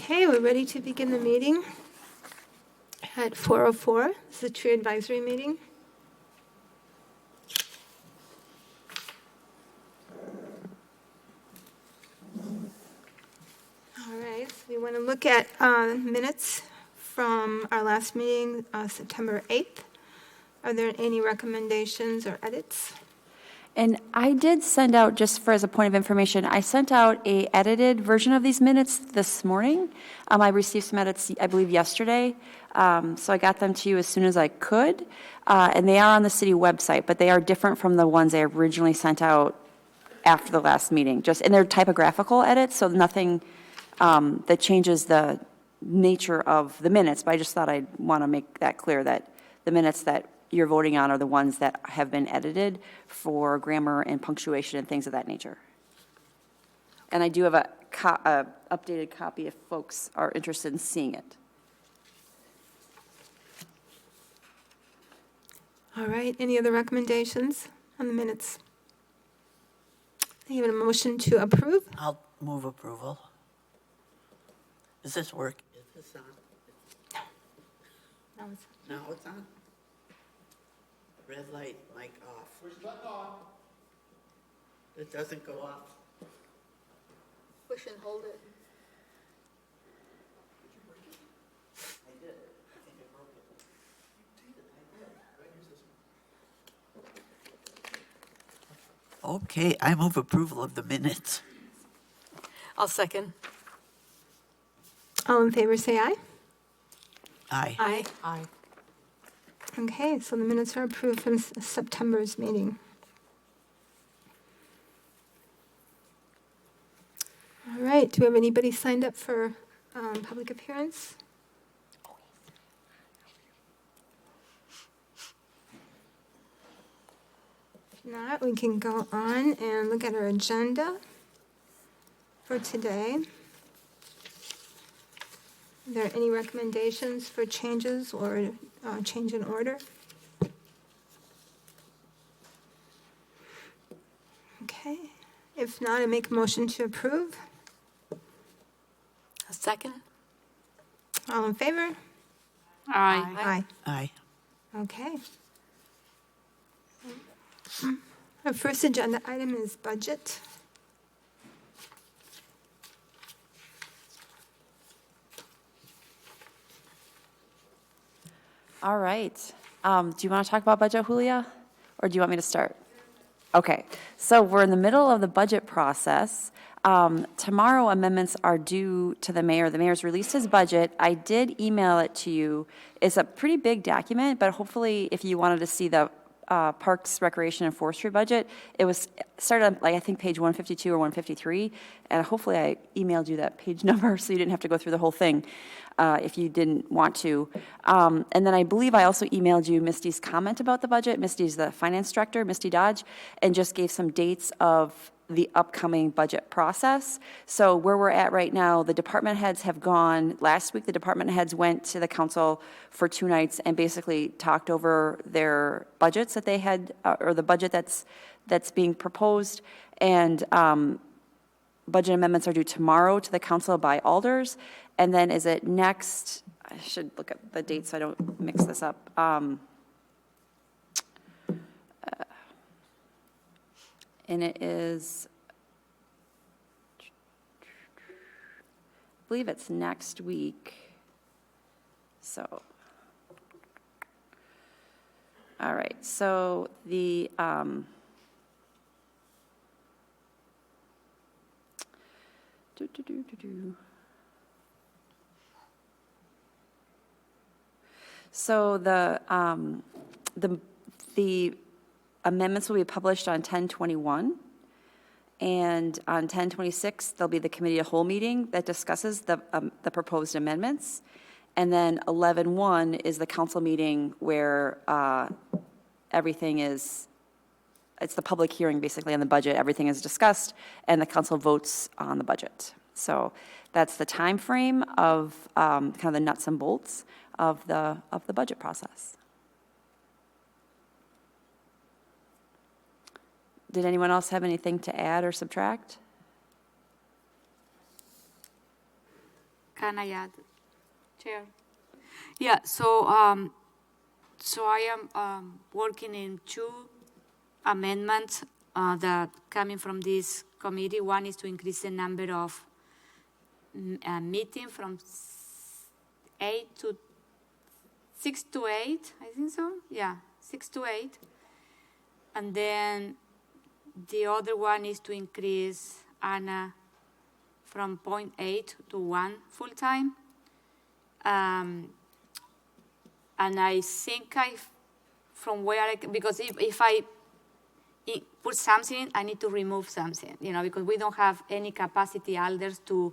Okay, we're ready to begin the meeting at 4:04. This is the Tree Advisory Meeting. All right, so we want to look at minutes from our last meeting, September 8th. Are there any recommendations or edits? And I did send out, just for as a point of information, I sent out a edited version of these minutes this morning. I received some edits, I believe, yesterday, so I got them to you as soon as I could. And they are on the city website, but they are different from the ones I originally sent out after the last meeting. And they're typographical edits, so nothing that changes the nature of the minutes. But I just thought I'd want to make that clear that the minutes that you're voting on are the ones that have been edited for grammar and punctuation and things of that nature. And I do have a updated copy if folks are interested in seeing it. All right, any other recommendations on the minutes? I have a motion to approve. I'll move approval. Does this work? Is this on? No, it's- No, it's on. Red light, mic off. Push button on. It doesn't go off. Push and hold it. I did. I think I broke it. Okay, I move approval of the minutes. I'll second. All in favor, say aye. Aye. Aye. Aye. Okay, so the minutes are approved from September's meeting. All right, do we have anybody signed up for public appearance? If not, we can go on and look at our agenda for today. Are there any recommendations for changes or change in order? Okay, if not, I make a motion to approve. A second? All in favor? Aye. Aye. Aye. Okay. Our first agenda item is budget. All right. Do you want to talk about budget, Julia? Or do you want me to start? Okay. So we're in the middle of the budget process. Tomorrow, amendments are due to the mayor. The mayor's released his budget. I did email it to you. It's a pretty big document, but hopefully if you wanted to see the Parks, Recreation, and Forestry budget, it was started on, like, I think page 152 or 153, and hopefully I emailed you that page number so you didn't have to go through the whole thing if you didn't want to. And then I believe I also emailed you Misty's comment about the budget. Misty's the finance director, Misty Dodge, and just gave some dates of the upcoming budget process. So where we're at right now, the department heads have gone. Last week, the department heads went to the council for 2 nights and basically talked over their budgets that they had, or the budget that's being proposed. And budget amendments are due tomorrow to the council by alders. And then is it next, I should look at the dates so I don't mix this up. And it is, I believe it's next week. So, all right, so the, So the amendments will be published on 10/21, and on 10/26, there'll be the committee of whole meeting that discusses the proposed amendments, and then 11/1 is the council meeting where everything is, it's the public hearing basically on the budget, everything is discussed, and the council votes on the budget. So that's the time frame of kind of the nuts and bolts of the budget process. Did anyone else have anything to add or subtract? Can I add, Chair? Yeah, so I am working in two amendments that coming from this committee. One is to increase the number of meeting from 6 to 8, I think so. Yeah, 6 to 8. And then the other one is to increase Anna from 0.8 to 1 full-time. And I think from where because if I put something, I need to remove something, because we don't have any capacity elders to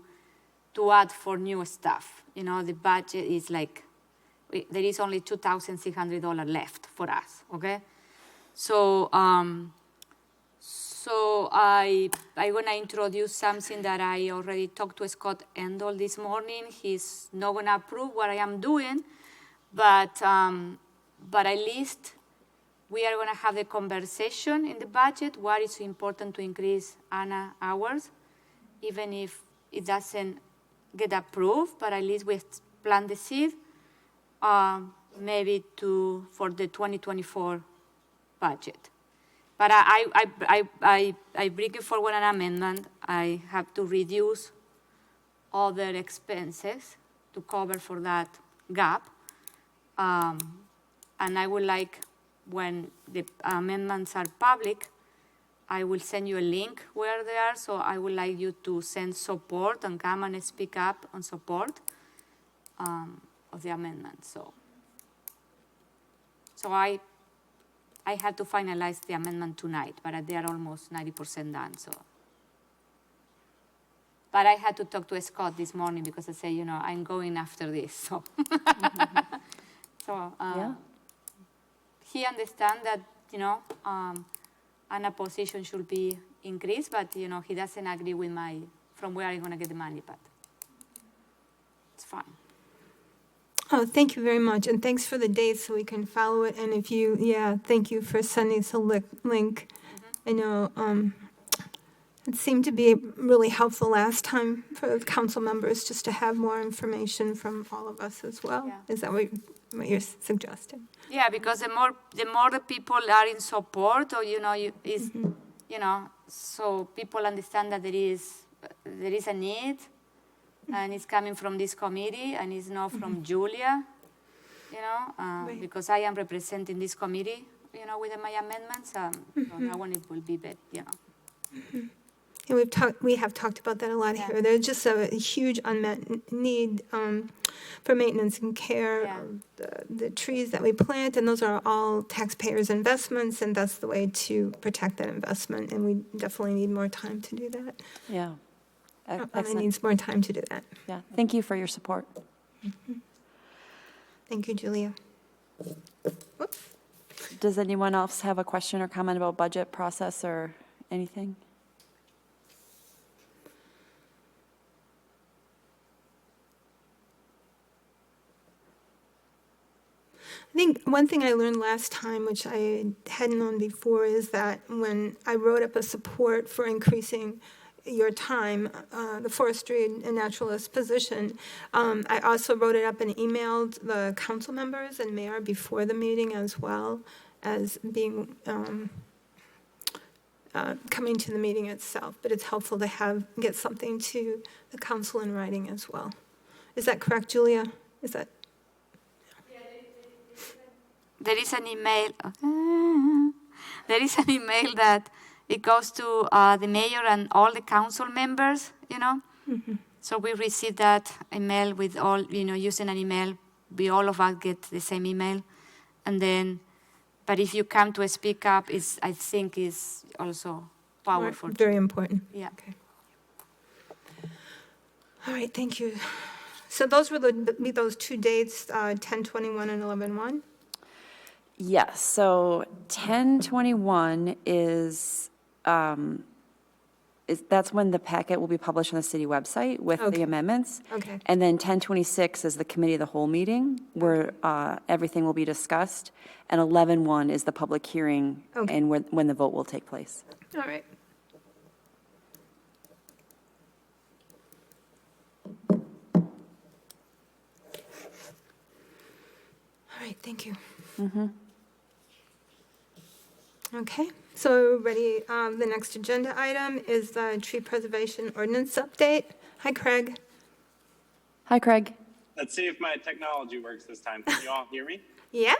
add for new stuff. The budget is like, there is only $2,600 left for us, okay? So, I'm gonna introduce something that I already talked to Scott Endel this morning. He's not gonna approve what I am doing, but at least we are gonna have the conversation in the budget, what is important to increase Anna hours, even if it doesn't get approved, but at least we plant the seed, maybe for the 2024 budget. But I bring forward an amendment. I have to reduce other expenses to cover for that gap. And I would like, when the amendments are public, I will send you a link where they are. So I would like you to send support and come and speak up on support of the amendment. So I had to finalize the amendment tonight, but they are almost 90% done. So, but I had to talk to Scott this morning because I say, I'm going after this. So, Yeah. He understands that, Anna's position should be increased, but, he doesn't agree with from where I'm going to get the money, but it's fine. Oh, thank you very much, and thanks for the dates so we can follow it. And thank you for sending us a link. I know it seemed to be really helpful last time for the council members just to have more information from all of us as well. Yeah. Is that what you're suggesting? Yeah, because the more the people are in support, or so people understand that there is a need. And it's coming from this committee, and it's not from Julia, Right. because I am representing this committee, with my amendments. So that one it will be better, And we have talked about that a lot Yeah. here. There's just a huge unmet need for maintenance and care Yeah. of the trees that we plant, and those are all taxpayers' investments, and that's the way to protect that investment. And we definitely need more time to do that. Yeah. It Excellent. needs more time to do that. Yeah. Thank you for your support. Thank you, Julia. Whoops. Does anyone else have a question or comment about budget process or anything? I think one thing I learned last time, which I hadn't known before, is that when I wrote up a support for increasing your time, the forestry and naturalist position, I also wrote it up and emailed the council members and mayor before the meeting, as well as being coming to the meeting itself. But it's helpful to get something to the council in writing as well. Is that correct, Julia? Is that? There is an email. There is an email that it goes to the mayor and all the council members, So we receive that email with all, using an email. We all of us get the same email. And then, but if you come to speak up, I think is also powerful. Very important. Yeah. Okay. All right, thank you. So those were those two dates, 10/21 and 11/1? Yes, so 10/21 is, that's when the packet will be published on the city website with the Okay. amendments. Okay. And then 10/26 is the committee of the whole meeting, where everything will be discussed. And 11/1 is the public hearing Okay. and when the vote will take place. All right. Thank you. Okay, so ready, the next agenda item is the tree preservation ordinance update. Hi, Craig. Hi, Craig. Let's see if my technology works this time. Can you all hear me? Yeah?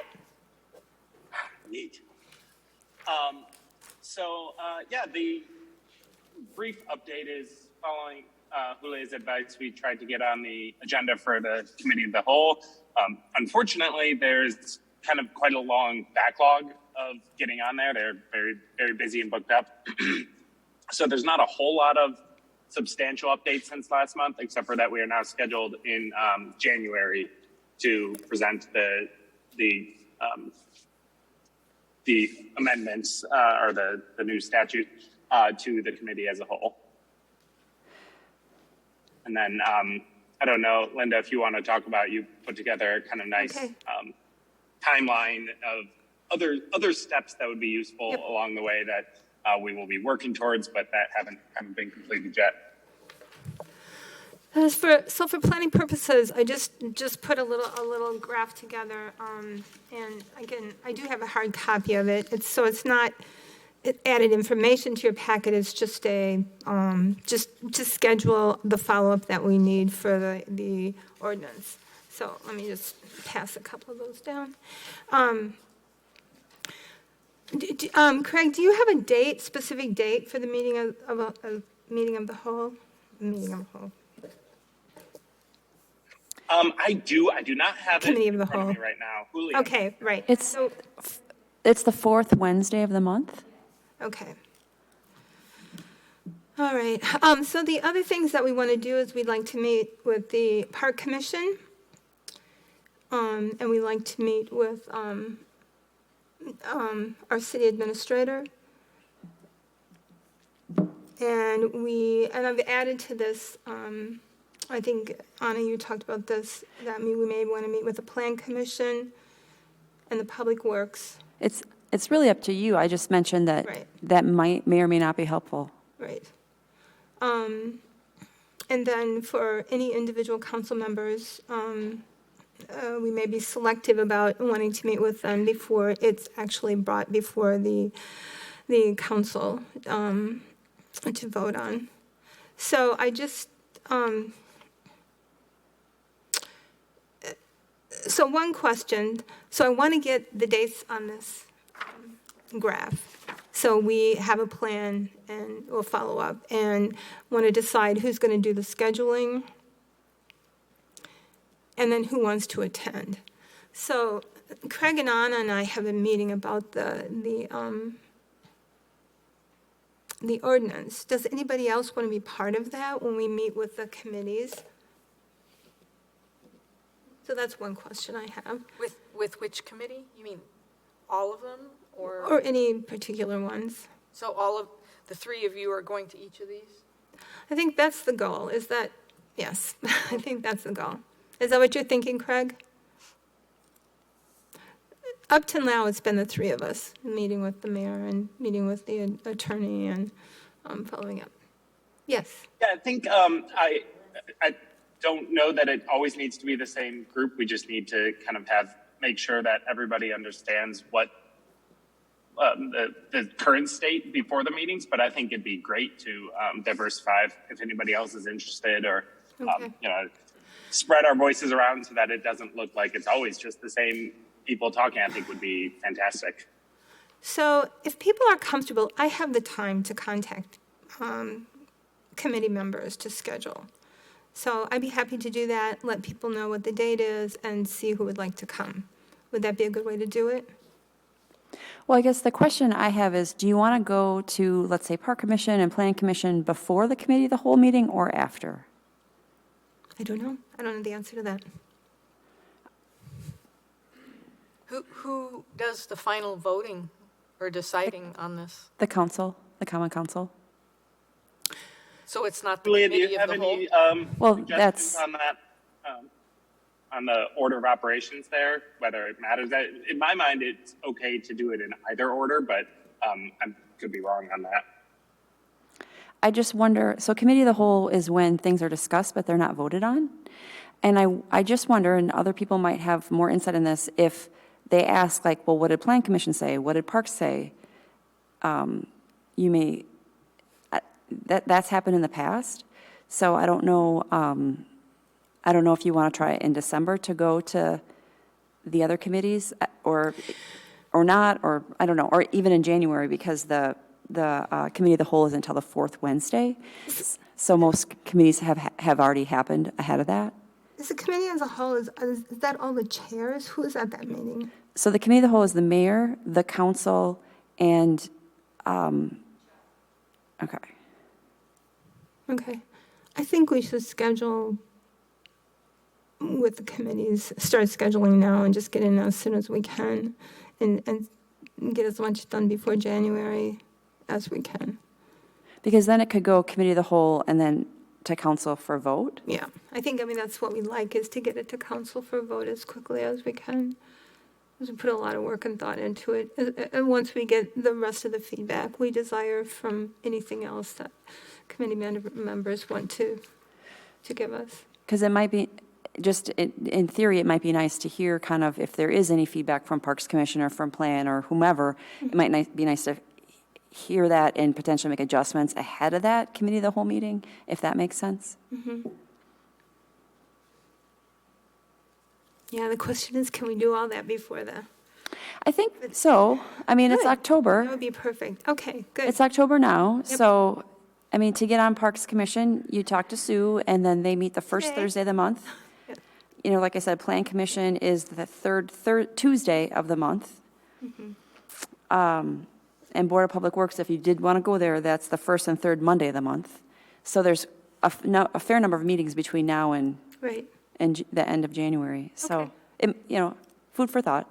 Neat. Yeah, the brief update is following Julia's advice. We tried to get on the agenda for the committee of the whole. Unfortunately, there's kind of quite a long backlog of getting on there. They're very, very busy and booked up. So there's not a whole lot of substantial updates since last month, except for that we are now scheduled in January to present the amendments or the new statute to the committee as a whole. And then I don't know, Linda, if you want to talk about, you put together a kind of nice Okay. timeline of other steps that would be useful along the way that we will be working towards, but that haven't been completed yet. So for planning purposes, I just put a little graph together, and again, I do have a hard copy of it. It's not added information to your packet. It's just just to schedule the follow-up that we need for the ordinance. So let me just pass a couple of those down. Craig, do you have a specific date for the meeting of meeting of the whole? Meeting of the whole. I do not have Committee it of in the front of me whole. right now. Julia. Okay, right. It's the fourth Wednesday of the month. Okay. All right. So the other things that we want to do is we'd like to meet with the Park Commission, and we'd like to meet with our city administrator. And I've added to this, I think, Anna, you talked about this, that we may want to meet with the Plan Commission and the Public Works. It's really up to you. I just mentioned that Right. that may or may not be helpful. Right. And then for any individual council members, we may be selective about wanting to meet with them before it's actually brought before the council to vote on. So I just, so one question, so I want to get the dates on this graph. So we have a plan and we'll follow up and want to decide who's going to do the scheduling and then who wants to attend. So Craig and Anna and I have a meeting about the ordinance. Does anybody else want to be part of that when we meet with the committees? So that's one question I have. With which committee? You mean all of them? Or any particular ones. So all of, the three of you are going to each of these? I think that's the goal, is that, yes, I think that's the goal. Is that what you're thinking, Craig? Up till now, it's been the three of us, meeting with the mayor and meeting with the attorney and following up. Yes? Yeah, I think I don't know that it always needs to be the same group. We just need to kind of make sure that everybody understands what the current state before the meetings, but I think it'd be great to diversify if anybody else is interested, or Okay. spread our voices around so that it doesn't look like it's always just the same people talking. I think would be fantastic. So if people are comfortable, I have the time to contact committee members to schedule. So I'd be happy to do that, let people know what the date is, and see who would like to come. Would that be a good way to do it? Well, I guess the question I have is, do you want to go to, let's say, Park Commission and Planning Commission before the committee of the whole meeting or after? I don't know. I don't know the answer to that. Who does the final voting or deciding on this? The council, the common council? So it's not the Julia, do committee you of have the whole? any Well, suggestions that's- on that? On the order of operations there, whether it matters? In my mind, it's okay to do it in either order, but I could be wrong on that. I just wonder, so committee of the whole is when things are discussed, but they're not voted on? And I just wonder, and other people might have more insight in this, if they ask like, well, what did Plan Commission say? What did Parks say? You may, that's happened in the past. So I don't know if you want to try in December to go to the other committees or not, or I don't know, or even in January, because the committee of the whole is until the fourth Wednesday. So most committees have already happened ahead of that. Is the committee as a whole, is that all the chairs? Who is at that meeting? So the committee of the whole is the mayor, the council, and, okay. Okay. I think we should schedule with the committees, start scheduling now and just get in as soon as we can and get as much done before January as we can. Because then it could go committee of the whole and then to council for vote. Yeah, I mean, that's what we like, is to get it to council for a vote as quickly as we can. Because we put a lot of work and thought into it. And once we get the rest of the feedback we desire from anything else that committee members want to give us. Because it might be, just in theory, it might be nice to hear kind of if there is any feedback from Parks Commission or from Plan or whomever, it might be nice to hear that and potentially make adjustments ahead of that committee of the whole meeting, if that makes sense. Mm-hmm. Yeah, the question is, can we do all that before the? I think so. I mean, it's Good. October. That would be perfect. Okay, good. It's October now, Yep. so, I mean, to get on Parks Commission, you talk to Sue, and then they meet the first Today. Thursday of the month. Yep. You know, like I said, Plan Commission is the third Tuesday of the month. And Board of Public Works, if you did want to go there, that's the first and third Monday of the month. So there's a fair number of meetings between now and Right. the end of January. So, Okay. food for thought.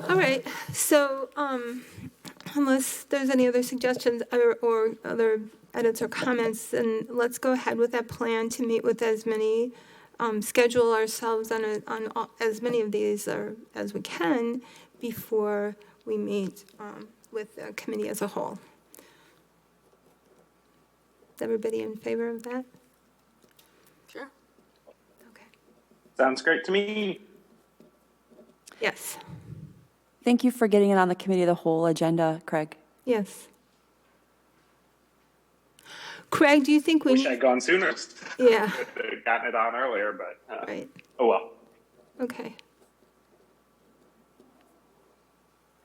All right, so unless there's any other suggestions or other edits or comments, then let's go ahead with that plan to meet with as many, schedule ourselves on as many of these as we can before we meet with the committee as a whole. Is everybody in favor of that? Sure. Okay. Sounds great to me. Yes, Thank you for getting it on the committee of the whole agenda, Craig. yes. Craig, do you think we Wish need? I'd gone sooner. Yeah, Gotten it on earlier, but right. oh well. Okay.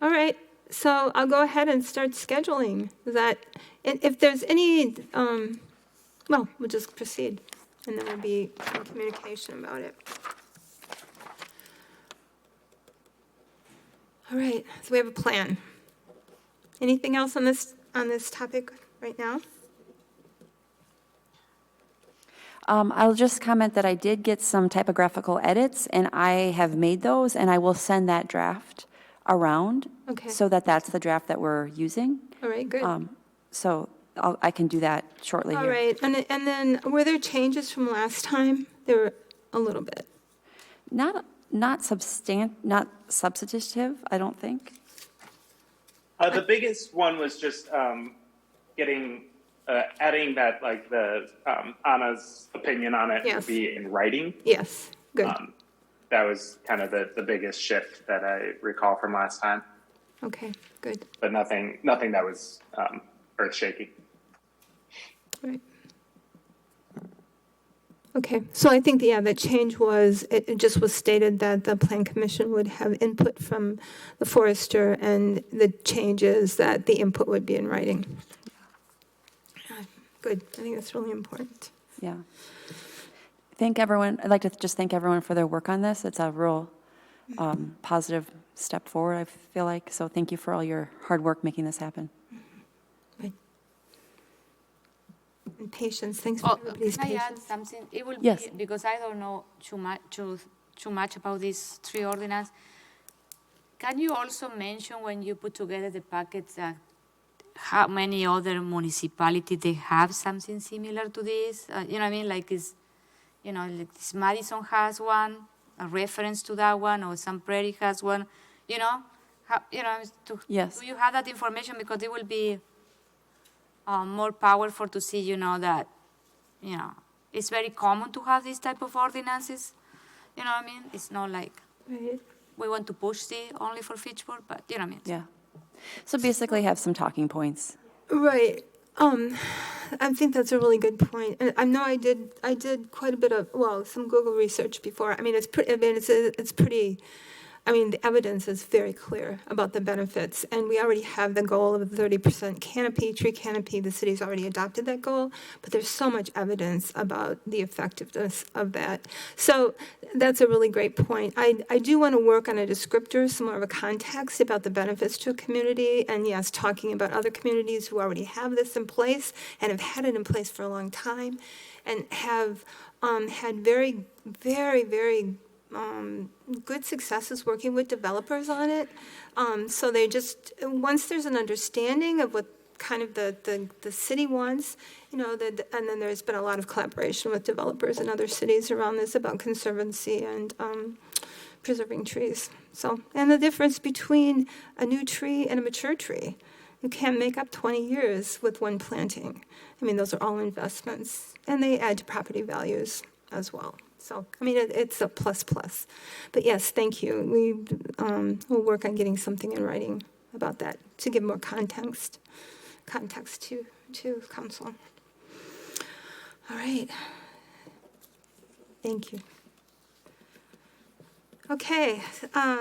All right, so I'll go ahead and start scheduling that. And if there's any, well, we'll just proceed, and then we'll be in communication about it. All right, so we have a plan. Anything else on this topic right now? I'll just comment that I did get some typographical edits, and I have made those, and I will send that draft around. Okay. So that's the draft that we're using. All right, good. So I can do that shortly All here. right, and then were there changes from last time? There were a little bit. Not substantive, I don't think. The biggest one was just adding that, like, the Anna's opinion on it Yes. would be in writing. Yes, good. That was kind of the biggest shift that I recall from last time, Okay, good. but nothing that was earth shaking. Right. Okay, so I think, the change was, it just was stated that the Plan Commission would have input from the forester, and the change is that the input would be in writing. Good, I think that's really important. Yeah. Thank everyone. I'd like to just thank everyone for their work on this. It's a real positive step forward, I feel like. So thank you for all your hard work making this happen. Right. And patience, thanks for Oh, everybody's can I add patience. something? It will Yes. be, because I don't know too much about these three ordinances. Can you also mention, when you put together the packets, how many other municipalities they have something similar to this? You know what I mean? Like, like this Madison has one, a reference to that one, or Sun Prairie has one. Yes. Do you have that information? Because it will be more powerful to see, that, it's very common to have these type of ordinances. You know what I mean? It's not like Right. we want to push the only for Fitchburg, but you know what I mean? Yeah. So basically have some talking points. Right. I think that's a really good point. And I know I did quite a bit of, well, some Google research before. I mean, it's pretty, the evidence is very clear about the benefits. And we already have the goal of 30% canopy, tree canopy. The city's already adopted that goal. But there's so much evidence about the effectiveness of that. So that's a really great point. I do want to work on a descriptor, some more of a context about the benefits to a community. And yes, talking about other communities who already have this in place and have had it in place for a long time and have had very, very, very good successes working with developers on it. So they just, once there's an understanding of what kind of the city wants, and then there's been a lot of collaboration with developers in other cities around this about conservancy and preserving trees. So, and the difference between a new tree and a mature tree. You can't make up 20 years with one planting. I mean, those are all investments, and they add to property values as well. So, it's a plus. But yes, thank you. We'll work on getting something in writing about that to give more context to council. All right. Thank you. Okay,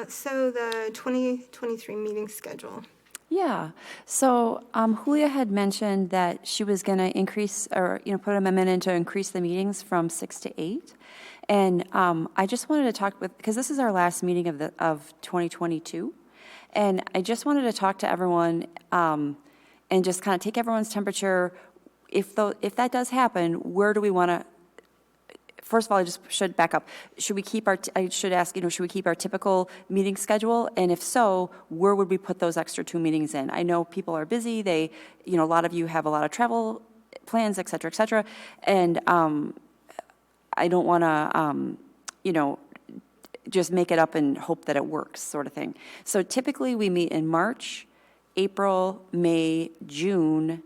so the 2023 meeting schedule. Yeah. So Julia had mentioned that she was going to increase or, put an amendment in to increase the meetings from 6 to 8. And I just wanted to talk because this is our last meeting of 2022. And I just wanted to talk to everyone and just kind of take everyone's temperature. If that does happen, where do we want to? First of all, I just should back up. Should we keep should we keep our typical meeting schedule? And if so, where would we put those extra 2 meetings in? I know people are busy. A lot of you have a lot of travel plans, et cetera, and I don't want to, just make it up and hope that it works, sort of thing. So typically we meet in March, April, May, June,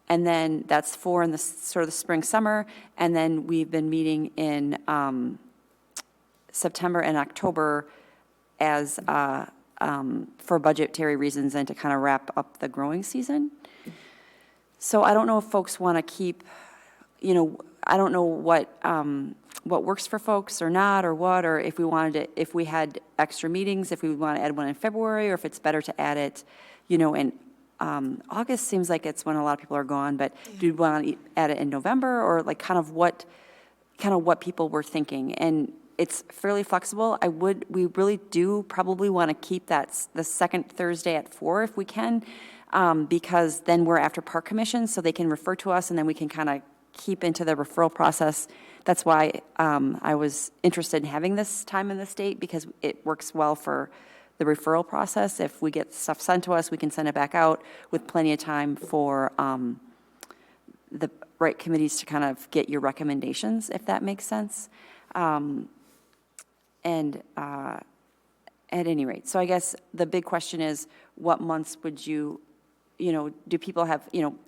and then that's 4 in the sort of the spring, summer, and then we've been meeting in September and October as for budgetary reasons and to kind of wrap up the growing season. So I don't know if folks want to keep, I don't know what works for folks or not, or if we had extra meetings, if we want to add one in February, or if it's better to add it, in August seems like it's when a lot of people are gone, but do you want to add it in November, or like kind of what people were thinking? And it's fairly flexible. We really do probably want to keep that the second Thursday at 4 if we can, because then we're after park commission, so they can refer to us, and then we can kind of keep into the referral process. That's why I was interested in having this time in the state, because it works well for the referral process. If we get stuff sent to us, we can send it back out with plenty of time for the right committees to kind of get your recommendations, if that makes sense. And at any rate, so I guess the big question is, what months would you, do people have,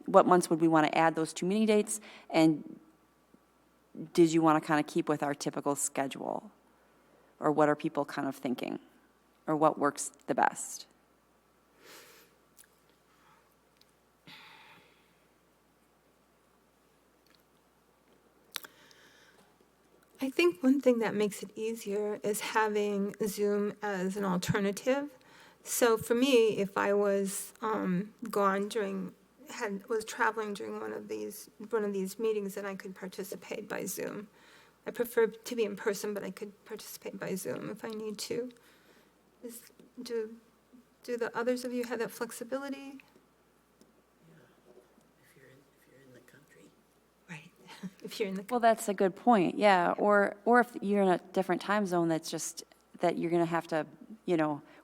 what months would we want to add those 2 meeting dates? And did you want to kind of keep with our typical schedule? Or what are people kind of thinking? Or what works the best? I think one thing that makes it easier is having Zoom as an alternative. So for me, if I was was traveling during one of these meetings, then I could participate by Zoom. I prefer to be in person, but I could participate by Zoom if I need to. Do the others of you have that flexibility? If you're in the country. Right. If you're in the Well, that's a good point, yeah. Or if you're in a different time zone, that's just that you're going to have to,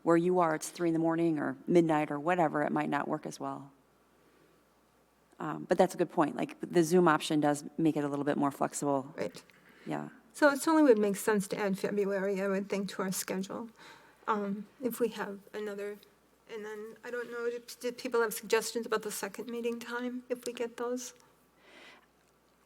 where you are, it's 3 a.m. or midnight or whatever, it might not work as well. But that's a good point. Like, the Zoom option does make it a little bit more flexible. right. Yeah. So it only would make sense to add February, I would think, to our schedule. If we have another, and then, I don't know, did people have suggestions about the second meeting time, if we get those?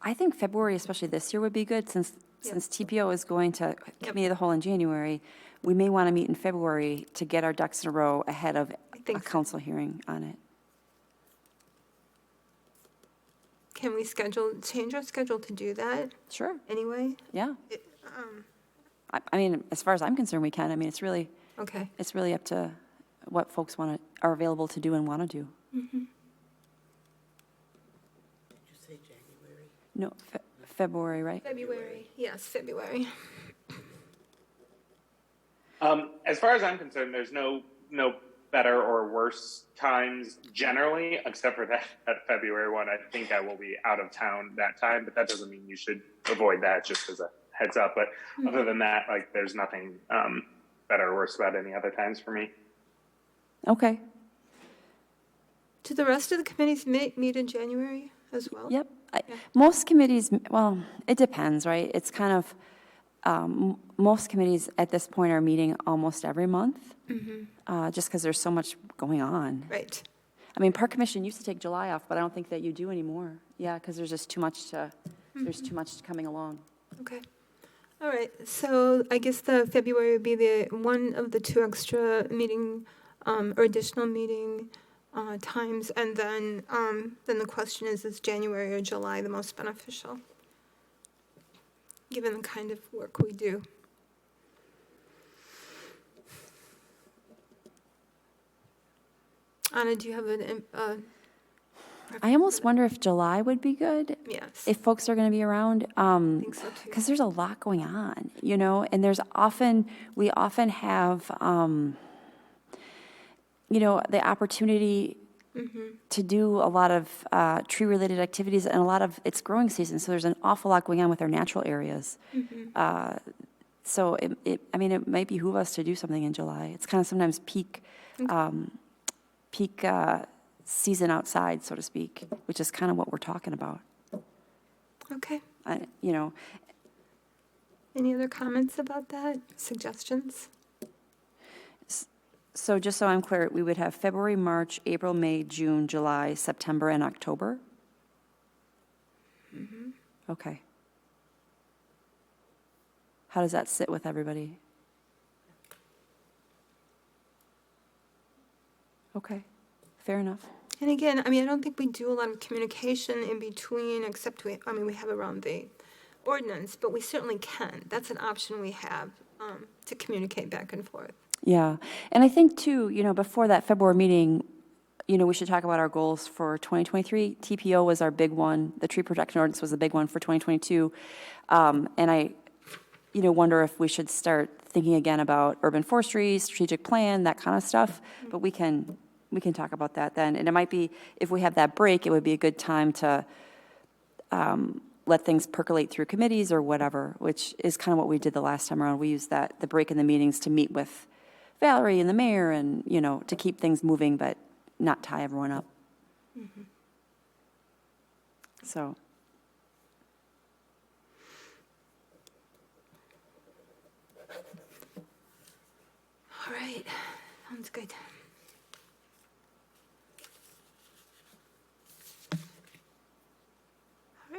I think February, especially this year, would be good, since TPO is going to committee of the whole in January. We may want to meet in February to get our ducks in a row ahead of think a so. council hearing on it. Can we change our schedule to do that Sure, anyway? yeah. It- I mean, as far as I'm concerned, we can. I mean, it's really Okay, up to what folks are available to do and want to do. Did you say January? No, February, right? February, yes, February. As far as I'm concerned, there's no better or worse times generally, except for that February one. I think I will be out of town that time, but that doesn't mean you should avoid that, just as a heads up. But other than that, like, there's nothing better or worse about any other times for me. Okay, Do the rest of the committees meet in January as well? yep. Most committees, well, it depends, right? It's kind of, most committees at this point are meeting almost every month, just because there's so much going on. Right. I mean, Park Commission used to take July off, but I don't think that you do anymore. Yeah, because there's just too much there's too much coming along. Okay. All right, so I guess the February would be the one of the two extra meeting or additional meeting times, and then the question is January or July the most beneficial, given the kind of work we do? Anna, do you have an? I almost wonder if July would be good, Yes, if folks are going to be around. I think so too. Because there's a lot going on, and we often have, the opportunity to do a lot of tree-related activities, and it's growing season, so there's an awful lot going on with our natural areas. So it might behoove us to do something in July. It's kind of sometimes peak season outside, so to speak, which is kind of what we're talking about. Okay. Any Any other comments about that? Suggestions? So just so I'm clear, we would have February, March, April, May, June, July, September, and October? Okay. How does that sit with everybody? Okay, fair enough. And again, I don't think we do a lot of communication in between, except we have around the ordinance, but we certainly can. That's an option we have to communicate back and forth. Yeah, and I think too, before that February meeting, we should talk about our goals for 2023. TPO was our big one. The tree protection ordinance was the big one for 2022. And I, wonder if we should start thinking again about urban forestry, strategic plan, that kind of stuff. But we can talk about that then. And it might be, if we have that break, it would be a good time to let things percolate through committees or whatever, which is kind of what we did the last time around. We used the break in the meetings to meet with Valerie and the mayor and, to keep things moving, but not tie everyone up. So. All right, sounds good. All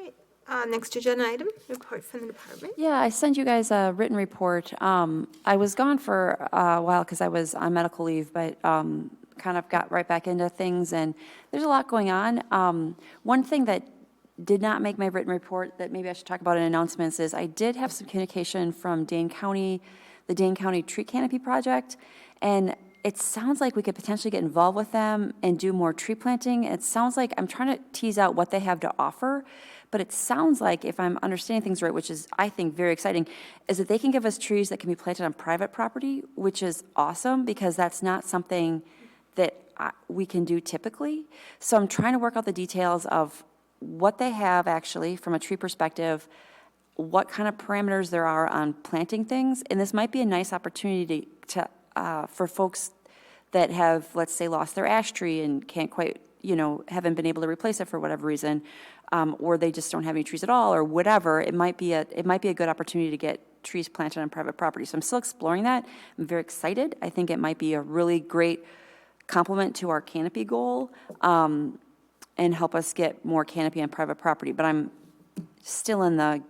right, next agenda item, report from the department. Yeah, I sent you guys a written report. I was gone for a while because I was on medical leave, but kind of got right back into things, and there's a lot going on. One thing that did not make my written report that maybe I should talk about in announcements is I did have some communication from Dane County, the Dane County Tree Canopy Project, and it sounds like we could potentially get involved with them and do more tree planting. It sounds like, I'm trying to tease out what they have to offer, but it sounds like, if I'm understanding things right, which is, I think, very exciting, is that they can give us trees that can be planted on private property, which is awesome, because that's not something that we can do typically. So I'm trying to work out the details of what they have actually from a tree perspective, what kind of parameters there are on planting things, and this might be a nice opportunity to for folks that have, let's say, lost their ash tree and can't quite, haven't been able to replace it for whatever reason, or they just don't have any trees at all, or whatever. It might be a good opportunity to get trees planted on private property. So I'm still exploring that. I'm very excited. I think it might be a really great complement to our canopy goal, and help us get more canopy on private property. But I'm still in the,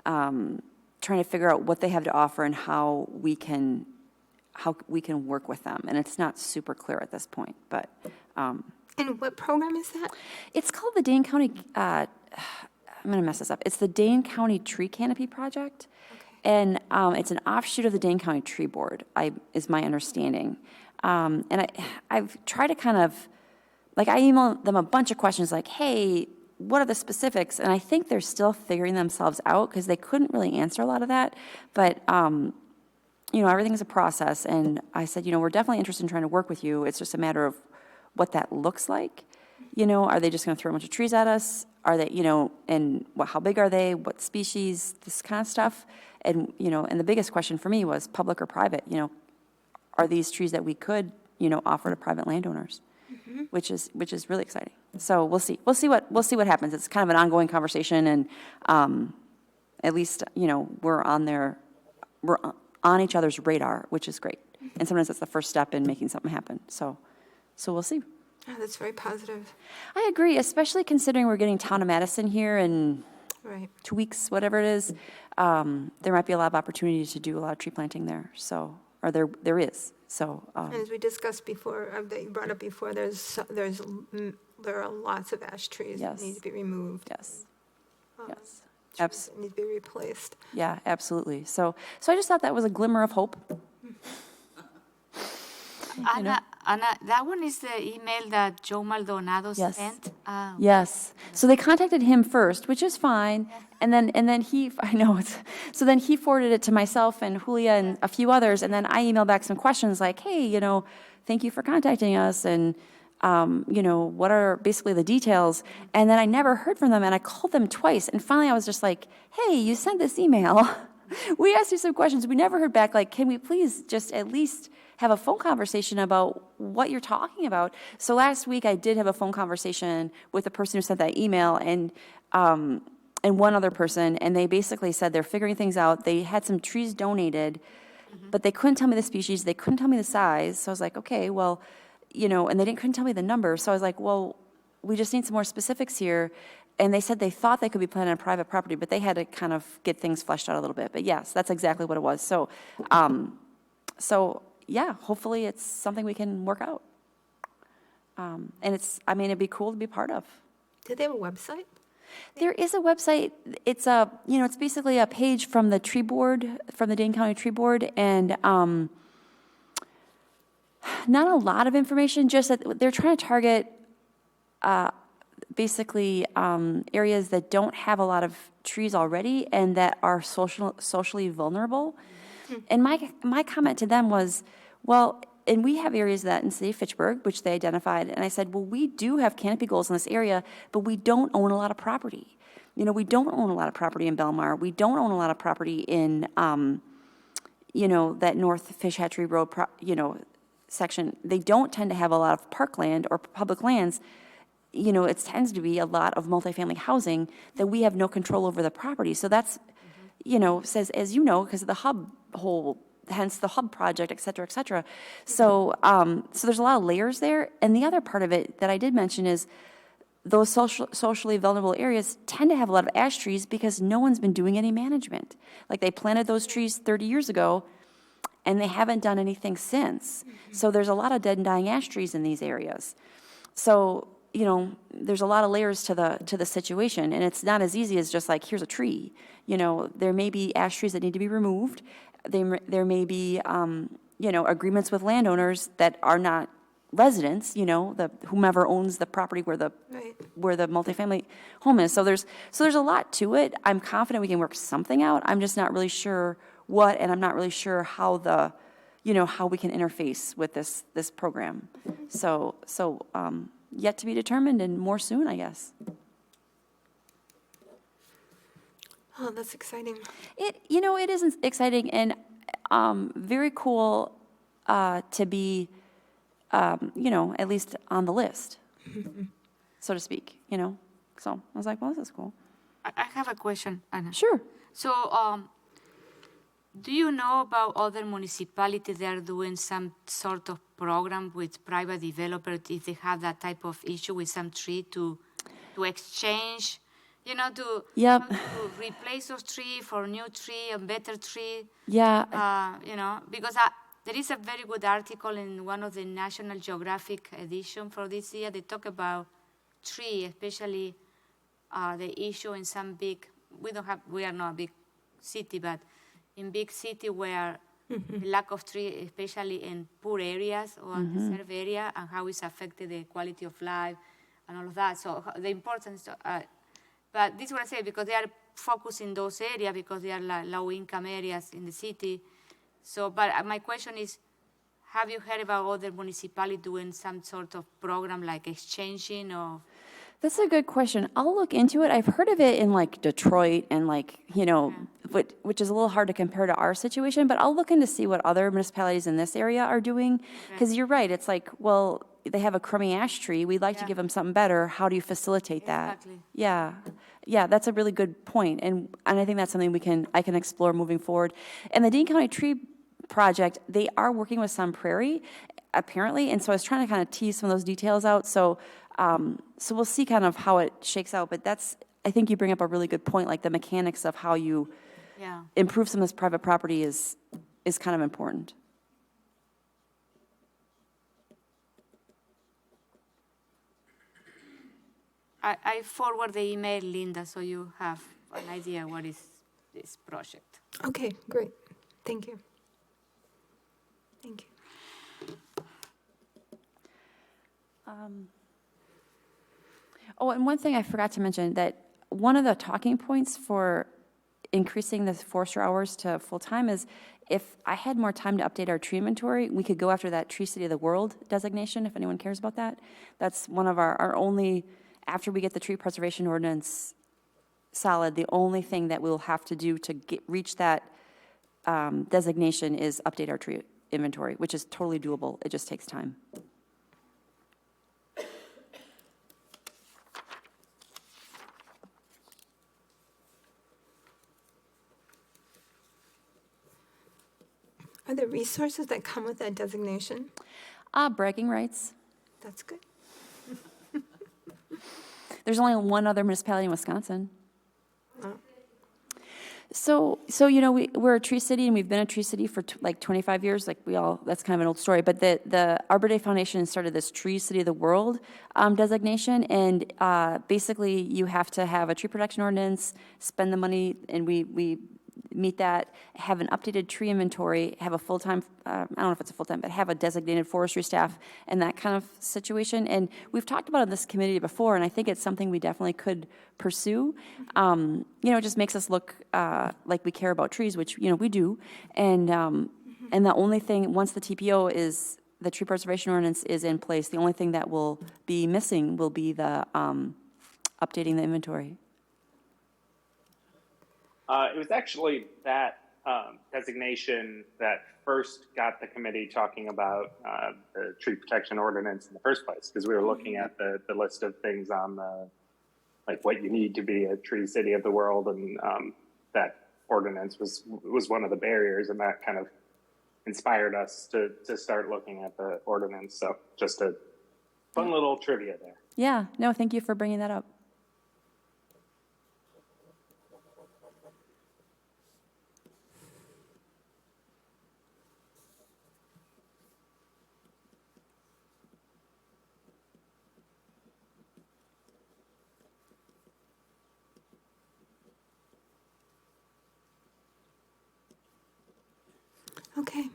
trying to figure out what they have to offer and how we can work with them. And it's not super clear at this point, but And what program is that? it's called the Dane County, I'm going to mess this up. It's the Dane County Tree Canopy Project. And it's an offshoot of the Dane County Tree Board, is my understanding. And I've tried to kind of, like, I emailed them a bunch of questions like, hey, what are the specifics? And I think they're still figuring themselves out because they couldn't really answer a lot of that. But, you know, everything's a process. And I said, you know, we're definitely interested in trying to work with you. It's just a matter of what that looks like. You know, are they just going to throw a bunch of trees at us? Are they, you know, and how big are they? What species? This kind of stuff. And, you know, and the biggest question for me was public or private, you know, are these trees that we could, you know, offer to private landowners, which is really exciting. So we'll see what happens. It's kind of an ongoing conversation, and at least, you know, we're on each other's radar, which is great. And sometimes that's the first step in making something happen. So we'll see. Oh, that's very positive. I agree, especially considering we're getting Town of Madison here in Right. 2 weeks, whatever it is. There might be a lot of opportunities to do a lot of tree planting there. So, or there is. So, And as we discussed before, that you brought up before, there are lots of ash trees that Yes. need to be removed. yes, yes, Trees that need to be replaced. yeah, absolutely. So I just thought that was a glimmer of hope. Anna, that one is the email that Joe Maldonado Yes. sent. Yes. So they contacted him first, which is fine. And then he, I know it's, so then he forwarded it to myself and Julia and a few others. And then I emailed back some questions like, hey, you know, thank you for contacting us. And, you know, what are basically the details? And then I never heard from them. And I called them twice. And finally I was just like, hey, you sent this email. We asked you some questions. We never heard back. Like, can we please just at least have a phone conversation about what you're talking about? So last week I did have a phone conversation with the person who sent that email and one other person, and they basically said they're figuring things out. They had some trees donated, but they couldn't tell me the species. They couldn't tell me the size. So I was like, okay, well, you know, and they couldn't tell me the number. So I was like, well, we just need some more specifics here. And they said they thought they could be planted on private property, but they had to kind of get things fleshed out a little bit. But yes, that's exactly what it was. So, yeah, hopefully it's something we can work out. And it'd be cool to be part of. Do they have a website? There is a website. It's it's basically a page from the tree board, from the Dane County Tree Board, and not a lot of information, just that they're trying to target basically areas that don't have a lot of trees already and that are socially vulnerable. And my comment to them was, well, and we have areas of that in the city of Fitchburg, which they identified. And I said, well, we do have canopy goals in this area, but we don't own a lot of property. You know, we don't own a lot of property in Belmar. We don't own a lot of property in, that North Fish Hatchery Road, section. They don't tend to have a lot of parkland or public lands. You know, it tends to be a lot of multifamily housing that we have no control over the property. So that's, says, as you know, because of the hub hence the hub project, et cetera, et cetera. So, so there's a lot of layers there. And the other part of it that I did mention is those socially vulnerable areas tend to have a lot of ash trees because no one's been doing any management. Like they planted those trees 30 years ago and they haven't done anything since. So there's a lot of dead and dying ash trees in these areas. So, there's a lot of layers to the situation, and it's not as easy as just like, here's a tree. There may be ash trees that need to be removed. There may be, agreements with landowners that are not residents, whomever owns the property where the multifamily home is. So there's a lot to it. I'm confident we can work something out. I'm just not really sure what, and I'm not really sure how how we can interface with this program. So yet to be determined, and more soon, I guess. Oh, that's exciting. It is exciting and very cool to be, at least on the list, so to speak, So I was like, well, this is cool. I have a question, Anna. Sure. So, do you know about other municipalities that are doing some sort of program with private developers if they have that type of issue with some tree to exchange, you know, to, Yep. how to replace those tree for new tree, a better tree. Yeah, You know, because there is a very good article in one of the National Geographic edition for this year. They talk about tree, especially the issue in some big, we are not a big city, but in big city where the lack of tree, especially in poor areas or reserve area, and how it's affected the quality of life and all of that. So the importance, but this is what I say, because they are focused in those areas because they are low-income areas in the city. So, but my question is, have you heard about other municipalities doing some sort of program like exchanging or? that's a good question. I'll look into it. I've heard of it in like Detroit and like, you know, which is a little hard to compare to our situation, but I'll look into see what other municipalities in this area are doing. Because you're right, it's like, well, they have a crummy ash tree. We'd like to give them something better. How do you facilitate that? Exactly. Yeah. Yeah, that's a really good point. And I think that's something I can explore moving forward. And the Dane County Tree Project, they are working with Sun Prairie, apparently. And so I was trying to kind of tease some of those details out. So we'll see kind of how it shakes out. But I think you bring up a really good point, like the mechanics of how you improve some of this private property is kind of important. I forward the email, Linda, so you have an idea what is this project. Okay, great. Thank you. Thank you. Oh, and one thing I forgot to mention, that one of the talking points for increasing the forester hours to full-time is if I had more time to update our tree inventory, we could go after that Tree City of the World designation, if anyone cares about that. That's one of our only, after we get the tree preservation ordinance solid, the only thing that we'll have to do to reach that designation is update our tree inventory, which is totally doable. It just takes time. Are there resources that come with that designation? Bragging rights. That's good. There's only one other municipality in Wisconsin. Oh. So you know, we're a tree city, and we've been a tree city for like 25 years. Like that's kind of an old story. But the Arbor Day Foundation started this Tree City of the World designation, and basically you have to have a tree protection ordinance, spend the money, and we meet that, have an updated tree inventory, have a full-time, I don't know if it's a full-time, but have a designated forestry staff and that kind of situation. And we've talked about it in this committee before, and I think it's something we definitely could pursue. You know, it just makes us look like we care about trees, which, you know, we do. And the only thing, once the TPO is, the tree preservation ordinance is in place, the only thing that will be missing will be the updating the inventory. It was actually that designation that first got the committee talking about the tree protection ordinance in the first place, because we were looking at the list of things on the, like what you need to be a tree city of the world, and that ordinance was one of the barriers, and that kind of inspired us to start looking at the ordinance. So just a fun little trivia there. Yeah, no, thank you for bringing that up. Okay.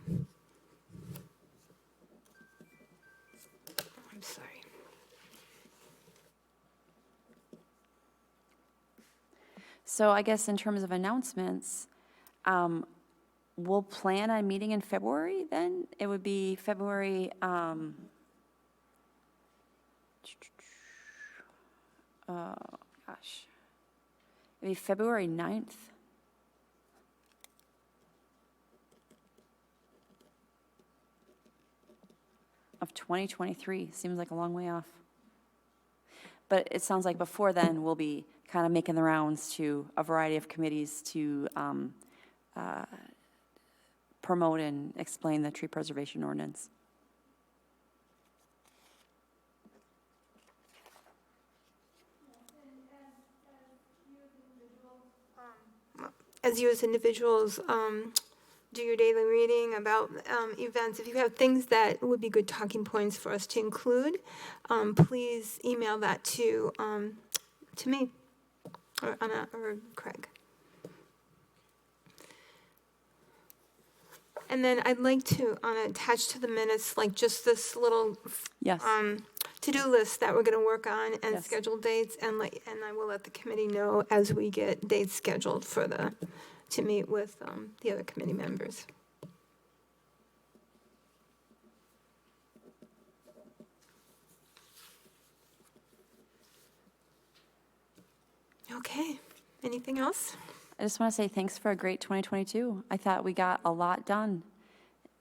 I'm sorry. So I guess in terms of announcements, we'll plan on meeting in February then? It would be February, oh gosh. It'd be February 9th. Of 2023, seems like a long way off. But it sounds like before then, we'll be kind of making the rounds to a variety of committees to promote and explain the tree preservation ordinance. as you as individuals do your daily reading about events, if you have things that would be good talking points for us to include, please email that to me or Anna or Craig. And then I'd like to attach to the minutes, like just this little Yes. to-do list that we're going to work on and Yes. schedule dates, and I will let the committee know as we get dates scheduled to meet with the other committee members. Okay, anything else? I just want to say thanks for a great 2022. I thought we got a lot done.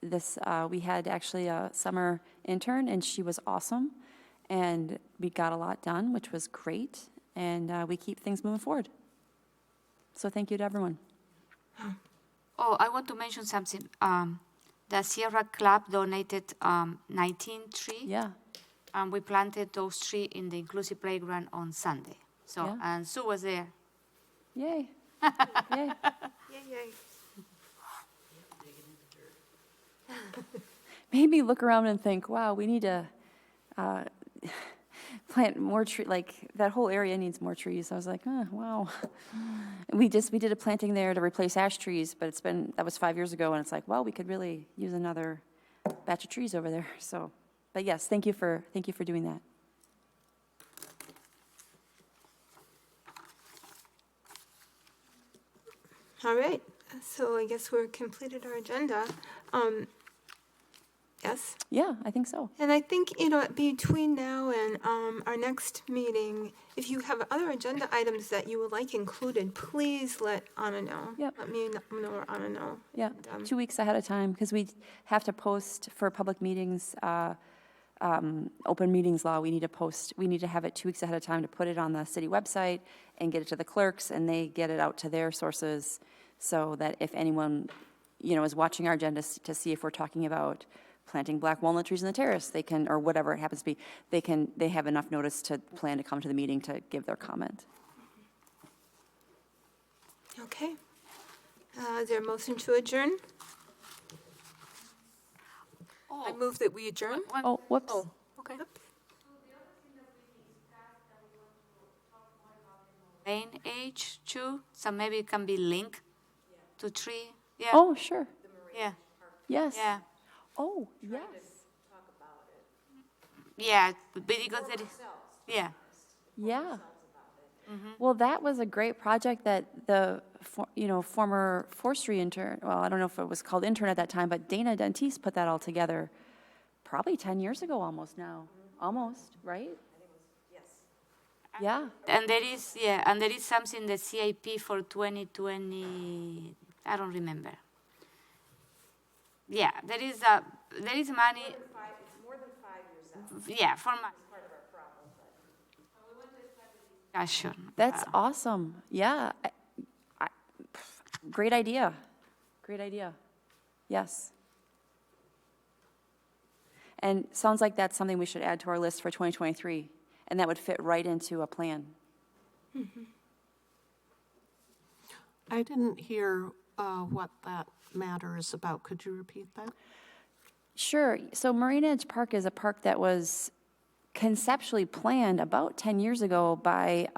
We had actually a summer intern, and she was awesome. And we got a lot done, which was great. And we keep things moving forward. So thank you to everyone. Oh, I want to mention something. The Sierra Club donated 19 trees. Yeah. And we planted those trees in the inclusive playground on Sunday. So, Yeah. and Sue was there. Yay. Yay. Yay, yay. Made me look around and think, wow, we need to plant more trees. Like, that whole area needs more trees. I was like, oh, wow. And we did a planting there to replace ash trees, but that was 5 years ago, and it's like, well, we could really use another batch of trees over there. So, but yes, thank you for doing that. All right, so I guess we're completed our agenda. Yes? Yeah, I think so. And I think, between now and our next meeting, if you have other agenda items that you would like included, please let Anna know. Yep. Let me know or Anna know. Yeah, And, 2 weeks ahead of time, because we have to post for public meetings, open meetings law, we need to have it 2 weeks ahead of time to put it on the city website and get it to the clerks, and they get it out to their sources, so that if anyone, is watching our agenda to see if we're talking about planting black walnut trees in the terrace, they can, or whatever it happens to be, they have enough notice to plan to come to the meeting to give their comment. Okay. Is there a motion to adjourn? I move that we adjourn? Oh, whoops. Oh, okay. Rain age too, so maybe it can be linked to tree. Yeah. Oh, sure. Yeah. Yes. Yeah. Oh, yes. Yeah. Because it is. Yeah. Yeah. Well, that was a great project that the, former forestry intern, well, I don't know if it was called intern at that time, but Dana Dentiste put that all together probably 10 years ago almost now. Almost, right? Yeah. And there is something the CIP for 2020. I don't remember. Yeah, there is money. It's more than 5 years out. Yeah, for money. Discussion. That's awesome. Yeah. Great idea. Great idea. Yes. And sounds like that's something we should add to our list for 2023, and that would fit right into a plan. I didn't hear what that matter is about. Could you repeat that? Sure. So Marina Edge Park is a park that was conceptually planned about 10 years ago by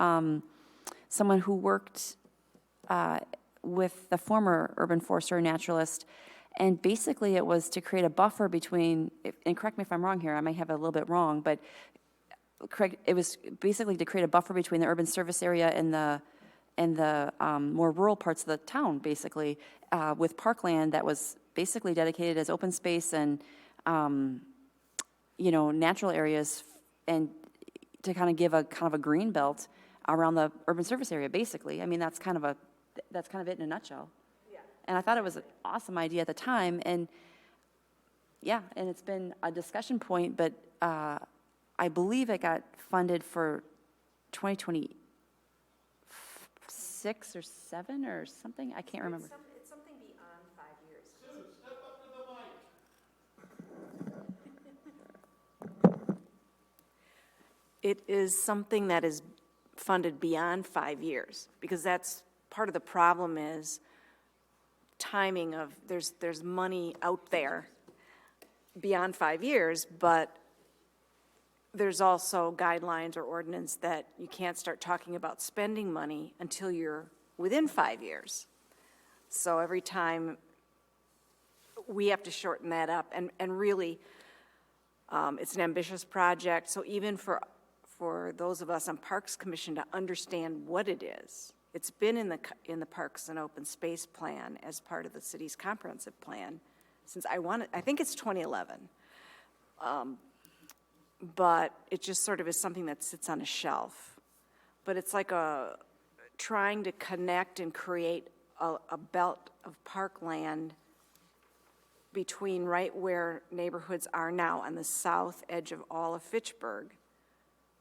someone who worked with the former urban forester and naturalist. And basically it was to create a buffer between, and correct me if I'm wrong here, I might have it a little bit wrong, but it was basically to create a buffer between the urban service area and the more rural parts of the town, basically, with parkland that was basically dedicated as open space and, natural areas, and to kind of give a green belt around the urban service area, basically. I mean, that's kind of it in a nutshell. Yeah. And I thought it was an awesome idea at the time, and yeah, and it's been a discussion point, but I believe it got funded for 2026 or 7 or something. I can't remember. It's something beyond 5 years. Sue, step up to the mic. It is something that is funded beyond 5 years, because that's part of the problem is timing of, there's money out there beyond 5 years, but there's also guidelines or ordinance that you can't start talking about spending money until you're within 5 years. So every time, we have to shorten that up, and really, it's an ambitious project, so even for those of us on Parks Commission to understand what it is, it's been in the Parks and Open Space Plan as part of the city's comprehensive plan since I think it's 2011. But it just sort of is something that sits on a shelf. But it's like trying to connect and create a belt of parkland between right where neighborhoods are now on the south edge of all of Fitchburg.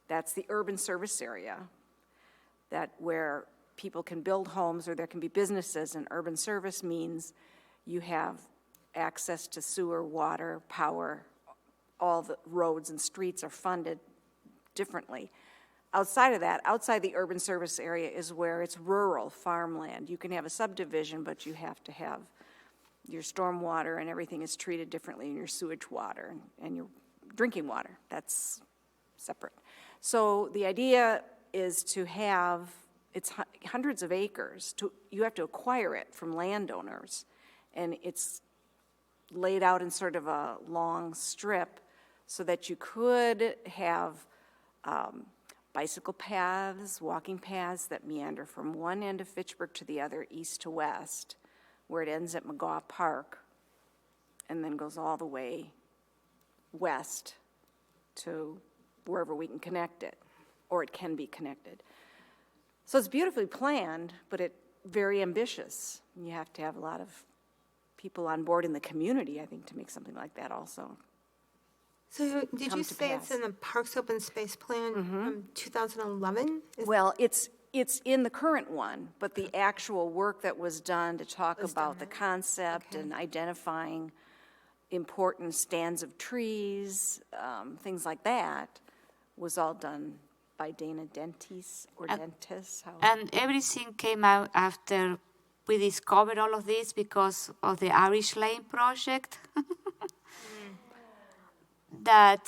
That's the urban service area, that where people can build homes or there can be businesses, and urban service means you have access to sewer, water, power. All the roads and streets are funded differently. Outside of that, outside the urban service area is where it's rural farmland. You can have a subdivision, but you have to have your stormwater and everything is treated differently, and your sewage water and your drinking water. That's separate. So the idea is to have, it's hundreds of acres. You have to acquire it from landowners, and it's laid out in sort of a long strip so that you could have bicycle paths, walking paths that meander from one end of Fitchburg to the other, east to west, where it ends at McGaw Park, and then goes all the way west to wherever we can connect it, or it can be connected. So it's beautifully planned, but it's very ambitious. You have to have a lot of people on board in the community, I think, to make something like that also. So did come you to say it's pass. in the Parks Open Space Plan from 2011? Well, it's in the current one, but the actual work that was done to talk about the concept and identifying important stands of trees, things like that, was all done by Dane Dentis or Dentis. And everything came out after we discovered all of this because of the Irish Lane project. That,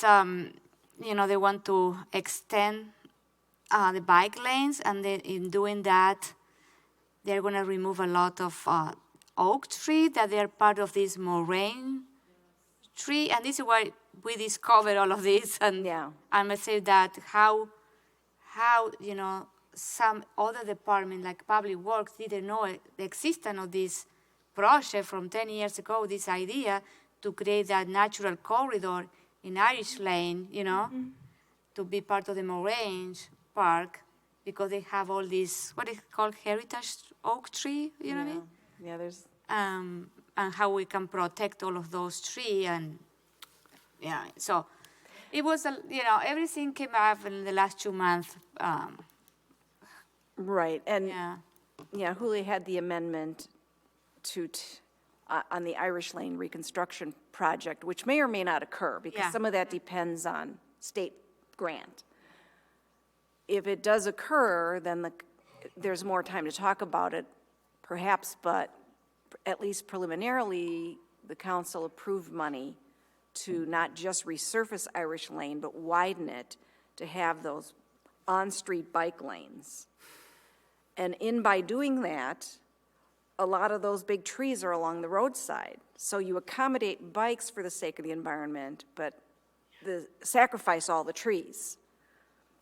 they want to extend the bike lanes, and then in doing that, they're going to remove a lot of oak tree that they are part of this moraine tree. And this is why we discovered all of this. And Yeah. I must say that how some other department like Public Works didn't know the existence of this project from 10 years ago, this idea to create that natural corridor in Irish Lane, to be part of the Moraine Park, because they have all these, what is it called, heritage oak tree, you know what I mean? Yeah, there's, And how we can protect all of those trees, and so it was, everything came up in the last 2 months. right, and Yeah. Julie had the amendment on the Irish Lane reconstruction project, which may or may not occur, because Yeah. some of that depends on state grant. If it does occur, then there's more time to talk about it, perhaps, but at least preliminarily, the council approved money to not just resurface Irish Lane, but widen it to have those on-street bike lanes. And by doing that, a lot of those big trees are along the roadside. So you accommodate bikes for the sake of the environment, but sacrifice all the trees.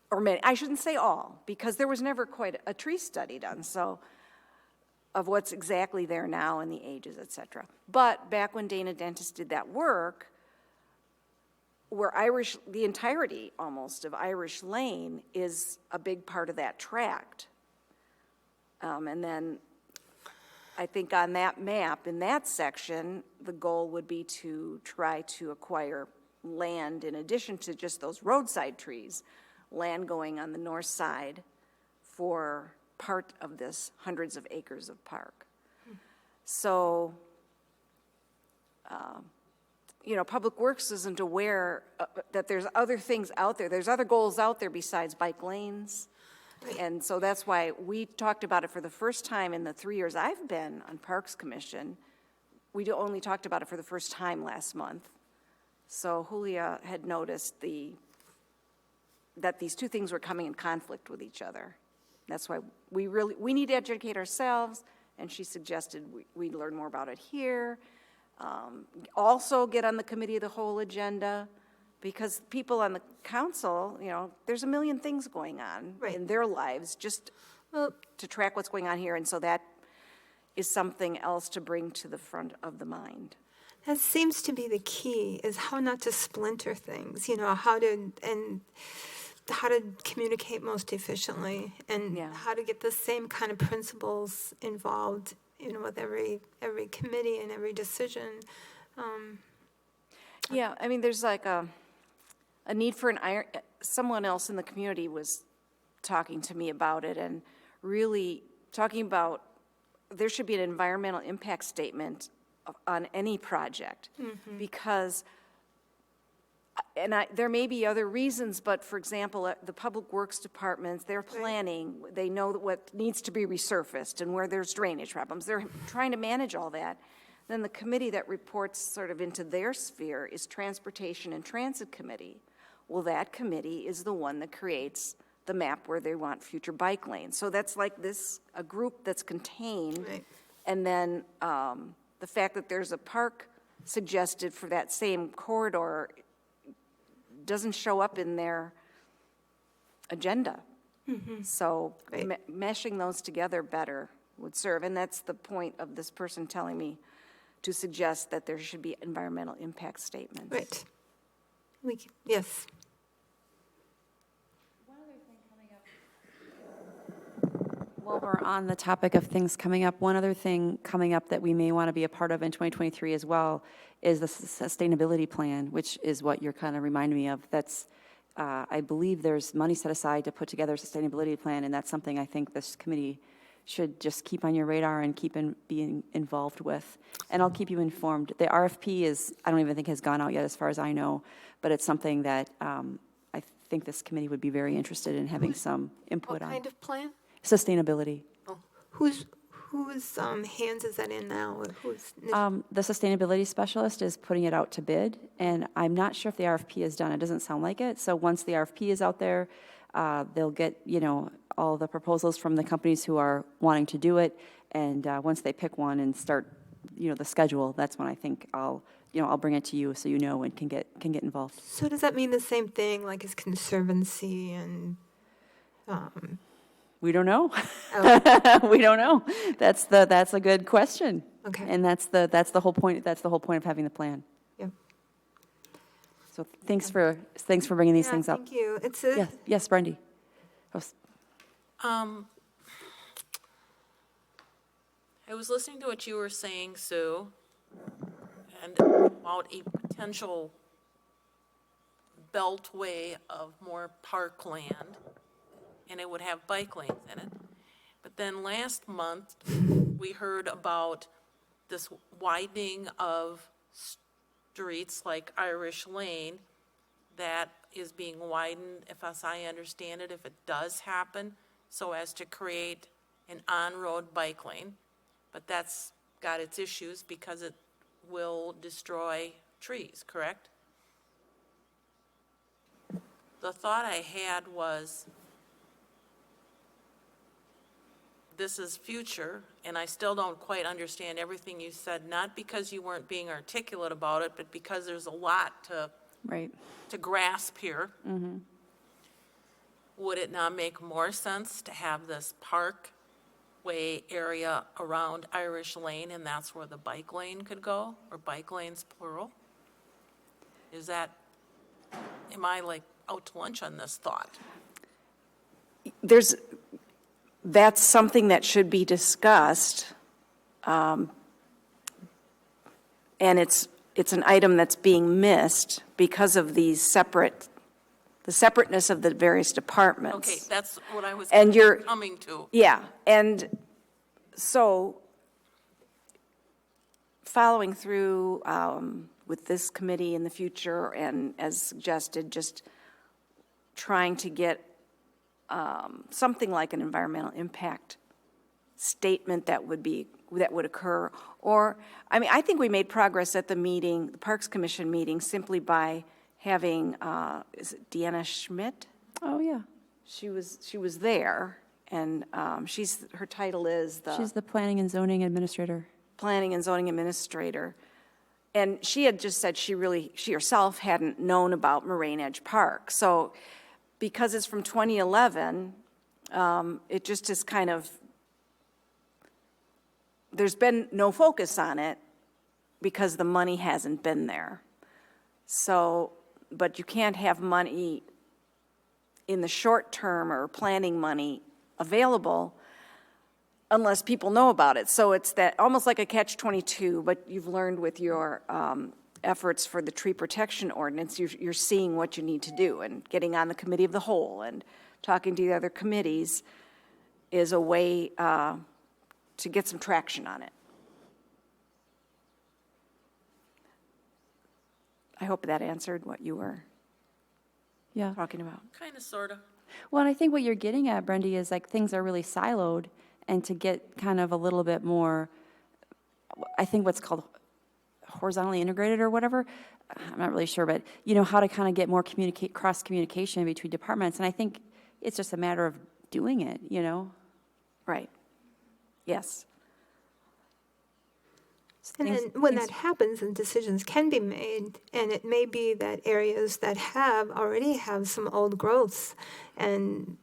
Or many, I shouldn't say all, because there was never quite a tree study done, so, of what's exactly there now and the ages, et cetera. But back when Dana Dentis did that work, where the entirety almost of Irish Lane is a big part of that tract. And then I think on that map, in that section, the goal would be to try to acquire land in addition to just those roadside trees, land going on the north side for part of this hundreds of acres of park. So, Public Works isn't aware that there's other things out there. There's other goals out there besides bike lanes. And so that's why we talked about it for the first time in the 3 years I've been on Parks Commission, we only talked about it for the first time last month. So Julia had noticed that these two things were coming in conflict with each other. That's why we need to educate ourselves, and she suggested we learn more about it here. Also get on the committee of the whole agenda, because people on the council, there's a million things going on in their lives, just to track what's going on here, and so that is something else to bring to the front of the mind. That seems to be the key, is how not to splinter things, how to communicate most efficiently, and how to get the same kind of principles involved, with every committee and every decision. Yeah, I mean, there's like a need for someone else in the community was talking to me about it, and really talking about there should be an environmental impact statement on any project, because, and there may be other reasons, but for example, the Public Works Departments, they're planning, they know what needs to be resurfaced and where there's drainage problems. They're trying to manage all that. Then the committee that reports sort of into their sphere is Transportation and Transit Committee. Well, that committee is the one that creates the map where they want future bike lanes. So that's like a group that's contained. Right. And then the fact that there's a park suggested for that same corridor doesn't show up in their agenda. So meshing those together better would serve. And that's the point of this person telling me to suggest that there should be environmental impact statements. Right. Yes. While we're on the topic of things coming up, one other thing coming up that we may want to be a part of in 2023 as well is the sustainability plan, which is what you're kind of reminding me of. That's, I believe there's money set aside to put together a sustainability plan, and that's something I think this committee should just keep on your radar and keep being involved with. And I'll keep you informed. The RFP I don't even think has gone out yet as far as I know, but it's something that I think this committee would be very interested in having some input on. What kind of plan? Sustainability. Whose hands is that in now? Or The sustainability specialist is putting it out to bid, and I'm not sure if the RFP is done. It doesn't sound like it. So once the RFP is out there, they'll get, all the proposals from the companies who are wanting to do it. And once they pick one and start, the schedule, that's when I think I'll bring it to you so and can get involved. So does that mean the same thing, like as conservancy and? We don't know. Oh. We don't know. That's a good question. Okay. And that's the whole point. That's the whole point of having the plan. Yeah. So thanks for bringing these things up. Thank you. Yes, Brendy. I was listening to what you were saying, Sue, and about a potential beltway of more parkland, and it would have bike lanes in it. But then last month, we heard about this widening of streets like Irish Lane that is being widened, as I understand it, if it does happen, so as to create an on-road bike lane. But that's got its issues because it will destroy trees, correct? The thought I had was, this is future, and I still don't quite understand everything you said, not because you weren't being articulate about it, but because there's a lot to grasp here. Mm-hmm. Would it not make more sense to have this parkway area around Irish Lane, and that's where the bike lane could go, or bike lanes plural? Am I like out to lunch on this thought? That's something that should be discussed, and it's an item that's being missed because of the separateness of the various departments. Okay, that's what I was And coming to. Yeah, and so following through with this committee in the future, and as suggested, just trying to get something like an environmental impact statement that would be that would occur. Or, I mean, I think we made progress at the meeting, the Parks Commission meeting, simply by having, is it Deanna Schmidt? Oh, yeah. She was there, and her title is She's the Planning and Zoning Administrator. Planning and Zoning Administrator. And she had just said she herself hadn't known about Moraine Edge Park. So because it's from 2011, it just is kind of, there's been no focus on it because the money hasn't been there. So, but you can't have money in the short term or planning money available unless people know about it. So it's that, almost like a catch-22, but you've learned with your efforts for the tree protection ordinance, you're seeing what you need to do, and getting on the committee of the whole and talking to the other committees is a way to get some traction on it. I hope that answered what you were talking about. Kind of, sort of. Well, and I think what you're getting at, Brendy, is like things are really siloed, and to get kind of a little bit more, I think what's called horizontally integrated or whatever, I'm not really sure, but you know, how to kind of get more cross-communication between departments, and I think it's just a matter of doing it, you know? Right. Yes. And then when that happens and decisions can be made, and it may be that areas that already have some old growths and,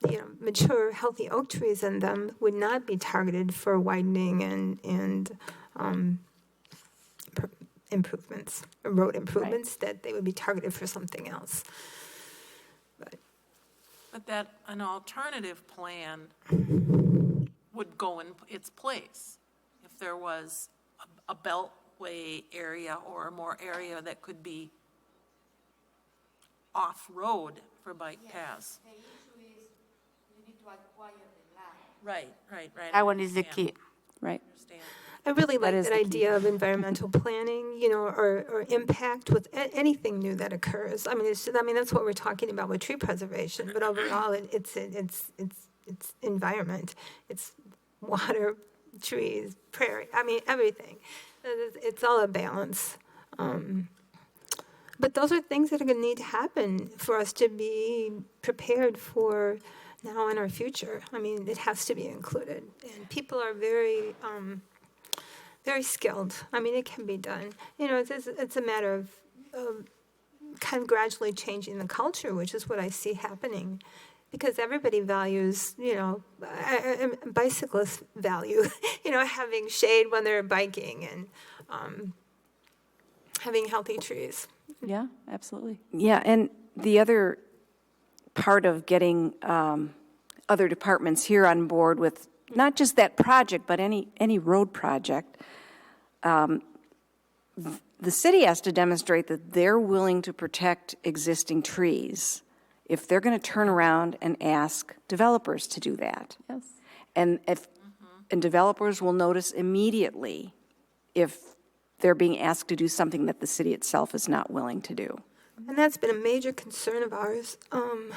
you know, mature, healthy oak trees in them would not be targeted for widening and improvements, road improvements, that they would be targeted for something else. But that an alternative plan would go in its place if there was a beltway area or more area that could be off-road for bike paths. The issue is you need to acquire the land. Right. That one is the key. Right. Understand. I really like is that the key. idea of environmental planning, you know, or impact with anything new that occurs. I mean, that's what we're talking about with tree preservation. But overall, it's environment, it's water, trees, prairie. I mean, everything. It's all a balance. But those are things that are going to need to happen for us to be prepared for now and our future. I mean, it has to be included, and people are very skilled. I mean, it can be done. You know, it's a matter of kind of gradually changing the culture, which is what I see happening, because everybody values, you know, bicyclists value, you know, having shade when they're biking and having healthy trees. Yeah, absolutely. Yeah, and the other part of getting other departments here on board with not just that project, but any road project, the city has to demonstrate that they're willing to protect existing trees if they're going to turn around and ask developers to do that. Yes. And and developers will notice immediately if they're being asked to do something that the city itself is not willing to do. And that's been a major concern of ours on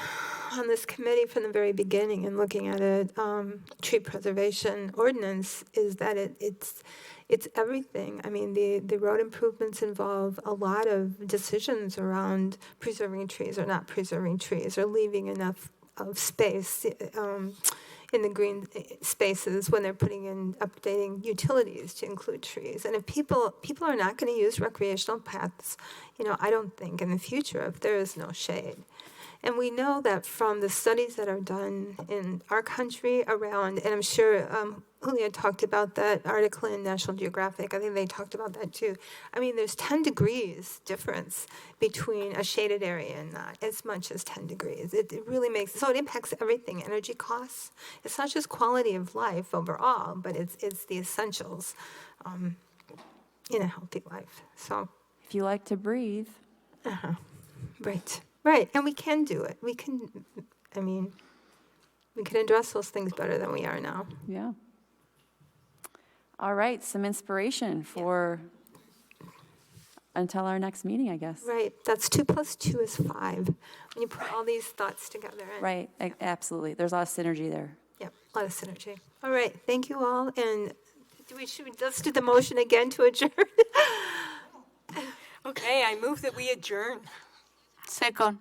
this committee from the very beginning in looking at a tree preservation ordinance, is that it's everything. I mean, the road improvements involve a lot of decisions around preserving trees or not preserving trees, or leaving enough of space in the green spaces when they're putting in, updating utilities to include trees. And if people are not going to use recreational paths, you know, I don't think in the future if there is no shade. And we know that from the studies that are done in our country around, and I'm sure Julia talked about that article in National Geographic. I think they talked about that too. I mean, there's 10 degrees difference between a shaded area and not, as much as 10 degrees. It really makes, so it impacts everything, energy costs. It's not just quality of life overall, but it's the essentials in a healthy life. So, If you like to breathe. Right, and we can do it. We can address those things better than we are now. Yeah. All right, some inspiration for until our next meeting, I guess. Right, that's 2 + 2 is 5. When you put all these thoughts together. And, Right, absolutely. There's a lot of synergy there. Yep, a lot of synergy. All right, thank you all, and Let's do the motion again to adjourn. Okay, I move that we adjourn. Second.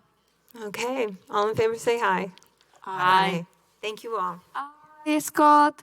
Okay, all in favor, say aye. Aye. Thank you all. Aye, Scott.